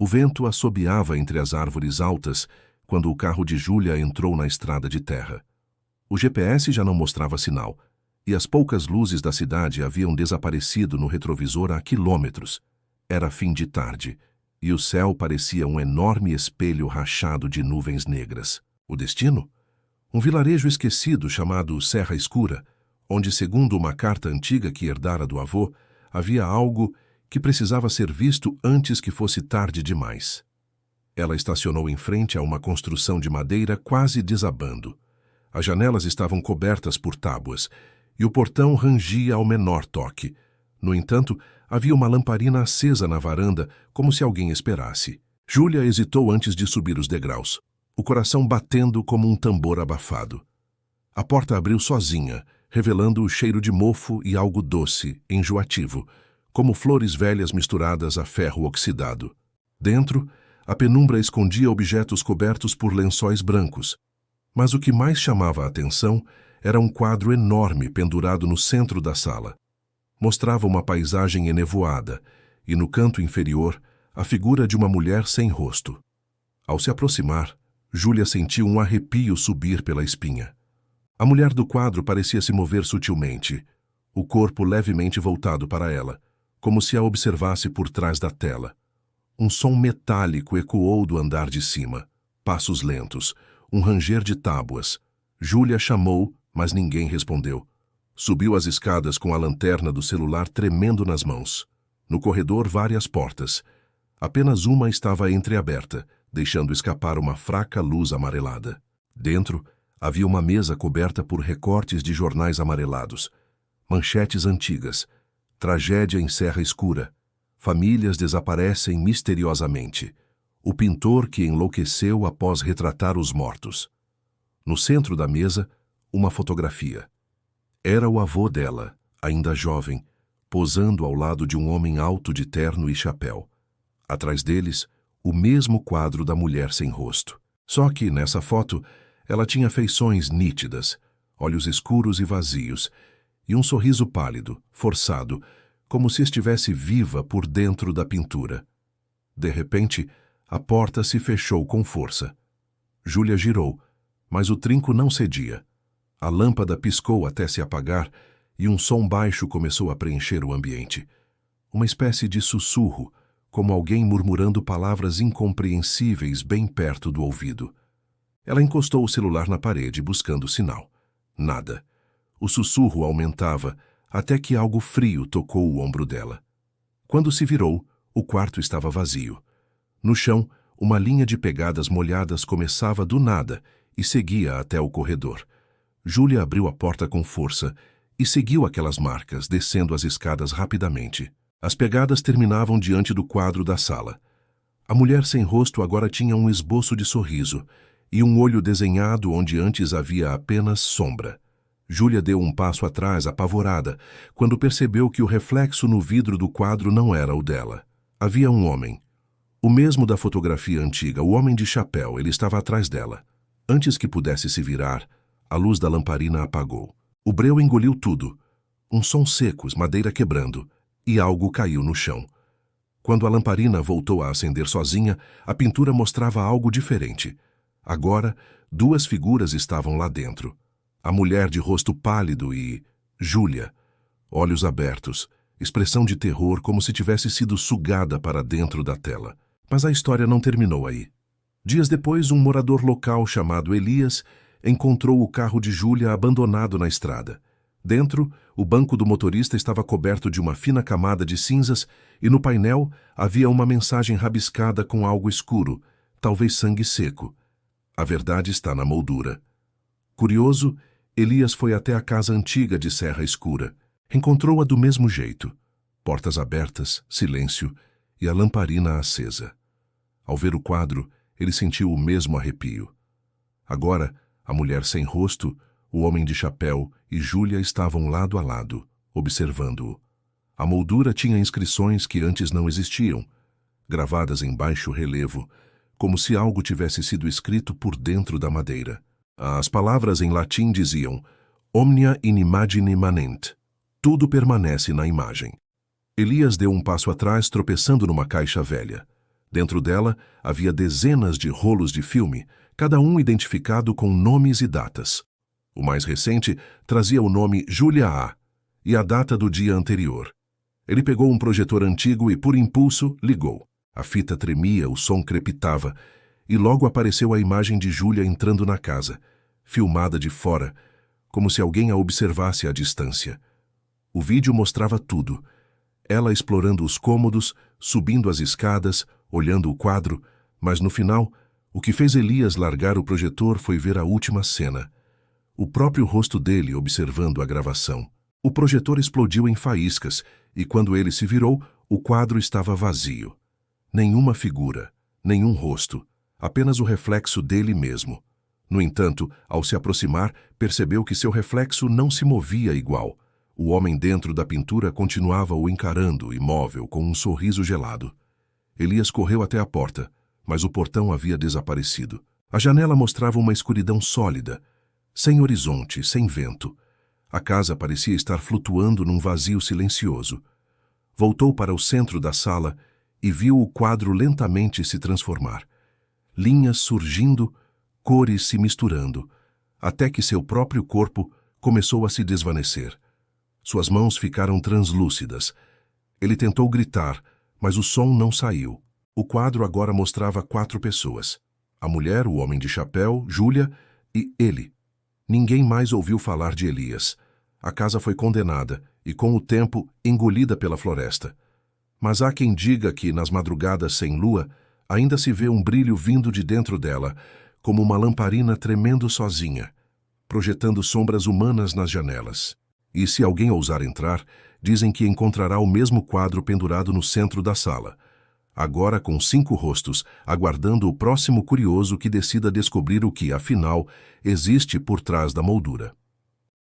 O vento assobiava entre as árvores altas quando o carro de Júlia entrou na estrada de terra. O GPS já não mostrava sinal, e as poucas luzes da cidade haviam desaparecido no retrovisor há quilômetros. Era fim de tarde, e o céu parecia um enorme espelho rachado de nuvens negras. O destino? Um vilarejo esquecido chamado Serra Escura, onde, segundo uma carta antiga que herdara do avô, havia algo que precisava ser visto antes que fosse tarde demais. Ela estacionou em frente a uma construção de madeira quase desabando. As janelas estavam cobertas por tábuas, e o portão rangia ao menor toque. No entanto, havia uma lamparina acesa na varanda, como se alguém esperasse. Júlia hesitou antes de subir os degraus, o coração batendo como um tambor abafado. A porta abriu sozinha, revelando o cheiro de mofo e algo doce, enjoativo, como flores velhas misturadas a ferro oxidado. Dentro, a penumbra escondia objetos cobertos por lençóis brancos, mas o que mais chamava a atenção era um quadro enorme pendurado no centro da sala. Mostrava uma paisagem enevoada e, no canto inferior, a figura de uma mulher sem rosto. Ao se aproximar, Júlia sentiu um arrepio subir pela espinha. A mulher do quadro parecia se mover sutilmente, o corpo levemente voltado para ela, como se a observasse por trás da tela. Um som metálico ecoou do andar de cima. Passos lentos, um ranger de tábuas. Júlia chamou, mas ninguém respondeu. Subiu as escadas com a lanterna do celular tremendo nas mãos. No corredor, várias portas. Apenas uma estava entreaberta, deixando escapar uma fraca luz amarelada. Dentro, havia uma mesa coberta por recortes de jornais amarelados. Manchetes antigas. Tragédia em Serra Escura. Famílias desaparecem misteriosamente. O pintor que enlouqueceu após retratar os mortos. No centro da mesa, uma fotografia. Era o avô dela, ainda jovem, posando ao lado de um homem alto de terno e chapéu. Atrás deles, o mesmo quadro da mulher sem rosto. Só que, nessa foto, ela tinha feições nítidas, olhos escuros e vazios, e um sorriso pálido, forçado, como se estivesse viva por dentro da pintura. De repente, a porta se fechou com força. Júlia girou, mas o trinco não cedia. A lâmpada piscou até se apagar e um som baixo começou a preencher o ambiente. Uma espécie de sussurro, como alguém murmurando palavras incompreensíveis bem perto do ouvido. Ela encostou o celular na parede, buscando sinal. Nada. O sussurro aumentava, até que algo frio tocou o ombro dela. Quando se virou, o quarto estava vazio. No chão, uma linha de pegadas molhadas começava do nada e seguia até o corredor. Júlia abriu a porta com força e seguiu aquelas marcas, descendo as escadas rapidamente. As pegadas terminavam diante do quadro da sala. A mulher sem rosto agora tinha um esboço de sorriso e um olho desenhado onde antes havia apenas sombra. Júlia deu um passo atrás, apavorada, quando percebeu que o reflexo no vidro do quadro não era o dela. Havia um homem. O mesmo da fotografia antiga, o homem de chapéu, ele estava atrás dela. Antes que pudesse se virar, a luz da lamparina apagou. O breu engoliu tudo. Um som seco, madeira quebrando, e algo caiu no chão. Quando a lamparina voltou a acender sozinha, a pintura mostrava algo diferente. Agora, duas figuras estavam lá dentro. A mulher de rosto pálido e Júlia, olhos abertos, expressão de terror como se tivesse sido sugada para dentro da tela. Mas a história não terminou aí. Dias depois, um morador local chamado Elias encontrou o carro de Júlia abandonado na estrada. Dentro, o banco do motorista estava coberto de uma fina camada de cinzas e no painel havia uma mensagem rabiscada com algo escuro, talvez sangue seco. A verdade está na moldura. Curioso, Elias foi até a casa antiga de Serra Escura. Encontrou-a do mesmo jeito. Portas abertas, silêncio e a lamparina acesa. Ao ver o quadro, ele sentiu o mesmo arrepio. Agora, a mulher sem rosto, o homem de chapéu e Júlia estavam lado a lado, observando-o. A moldura tinha inscrições que antes não existiam, gravadas em baixo relevo, como se algo tivesse sido escrito por dentro da madeira. As palavras em latim diziam Omnia in imagine manent. Tudo permanece na imagem. Elias deu um passo atrás, tropeçando numa caixa velha. Dentro dela havia dezenas de rolos de filme, cada um identificado com nomes e datas. O mais recente trazia o nome Julia A. e a data do dia anterior. Ele pegou um projetor antigo e, por impulso, ligou. A fita tremia, o som crepitava, e logo apareceu a imagem de Julia entrando na casa, filmada de fora, como se alguém a observasse à distância. O vídeo mostrava tudo. Ela explorando os cômodos, subindo as escadas, olhando o quadro, mas no final, o que fez Elias largar o projetor foi ver a última cena. O próprio rosto dele observando a gravação. O projetor explodiu em faíscas e, quando ele se virou, o quadro estava vazio. Nenhuma figura, nenhum rosto, apenas o reflexo dele mesmo. No entanto, ao se aproximar, percebeu que seu reflexo não se movia igual. O homem dentro da pintura continuava o encarando, imóvel, com um sorriso gelado. Elias correu até a porta, mas o portão havia desaparecido. A janela mostrava uma escuridão sólida, sem horizonte, sem vento. A casa parecia estar flutuando num vazio silencioso. Voltou para o centro da sala e viu o quadro lentamente se transformar. Linhas surgindo, cores se misturando, até que seu próprio corpo começou a se desvanecer. Suas mãos ficaram translúcidas. Ele tentou gritar, mas o som não saiu. O quadro agora mostrava 4 pessoas. A mulher, o homem de chapéu, Julia e ele. Ninguém mais ouviu falar de Elias. A casa foi condenada e, com o tempo, engolida pela floresta. Mas há quem diga que, nas madrugadas sem lua, ainda se vê um brilho vindo de dentro dela, como uma lamparina tremendo sozinha, projetando sombras humanas nas janelas. E se alguém ousar entrar, dizem que encontrará o mesmo quadro pendurado no centro da sala, agora com 5 rostos, aguardando o próximo curioso que decida descobrir o que, afinal, existe por trás da moldura.